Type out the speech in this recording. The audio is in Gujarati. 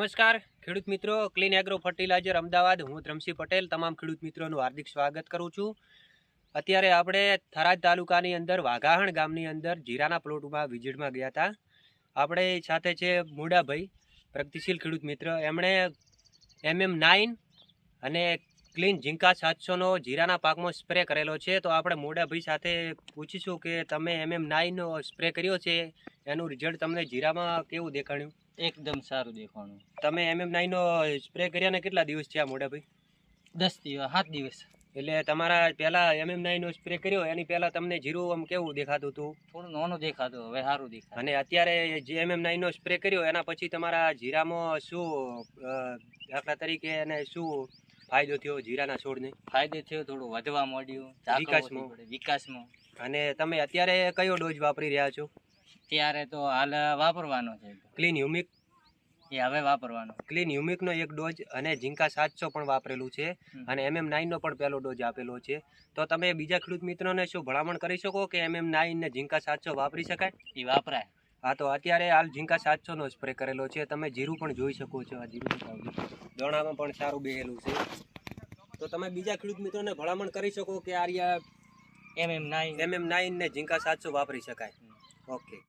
નમસ્કાર ખેડૂત મિત્રો, ક્લીન એગ્રો ફર્ટિલાઇઝર અમદાવાદ, હું ધ્રમસિંહ પટેલ તમામ ખેડૂત મિત્રોનું હાર્દિક સ્વાગત કરું છું। અત્યારે આપણે થરાદ તાલુકાની અંદર વાઘાહણ ગામની અંદર જીરાના પ્લોટમાં વિઝિટમાં ગયા હતા। આપણે સાથે છે મોડાભાઈ, પ્રગતિશીલ ખેડૂત મિત્ર। એમણે MM9 અને ક્લીન ઝીંકા 700નો જીરાના પાકમાં સ્પ્રે કરેલો છે। તો આપણે મોડાભાઈ સાથે પૂછીશું કે તમે MM9નો સ્પ્રે કર્યો છે, એનું રિઝલ્ટ તમને જીરામાં કેવું દેખાણ્યું? એકદમ સારું દેખાણું। તમે MM9નો સ્પ્રે કર્યાને કેટલા દિવસ થયા મોડાભાઈ? 10 દિવસ 7 દિવસ। એટલે તમારા પહેલા MM9નો સ્પ્રે કર્યો એની પહેલા તમને જીરું આમ કેવું દેખાતું હતું? થોડું નાનું દેખાતું, હવે સારું દેખાય। અને અત્યારે જે MM9નો સ્પ્રે કર્યો એના પછી તમારા જીરામાં શું દાખલા તરીકે એને શું ફાયદો થયો જીરાના છોડને? ફાયદો થયો, થોડું વધવા માંડ્યું, વિકાસમાં। અને તમે અત્યારે કયો ડોઝ વાપરી રહ્યા છો? ત્યારે તો હાલ વાપરવાનો છે ક્લીન હ્યુમિક, એ હવે વાપરવાનો। ક્લીન હ્યુમિકનો એક ડોઝ અને ઝીંકા 700 પણ વાપરેલું છે અને MM9નો પણ પહેલો ડોઝ આપેલો છે। તો તમે બીજા ખેડૂત મિત્રોને શું ભલામણ કરી શકો કે MM9 ને ઝીંકા 700 વાપરી શકાય? એ વાપરાય। હા, તો અત્યારે હાલ ઝીંકા 700નો સ્પ્રે કરેલો છે, તમે જીરું પણ જોઈ શકો છો। આ જીરું દોણામાં પણ સારું બેહેલું છે। તો તમે બીજા ખેડૂત મિત્રોને ભલામણ કરી શકો કે આ MM9 ને ઝીંકા 700 વાપરી શકાય। ઓકે।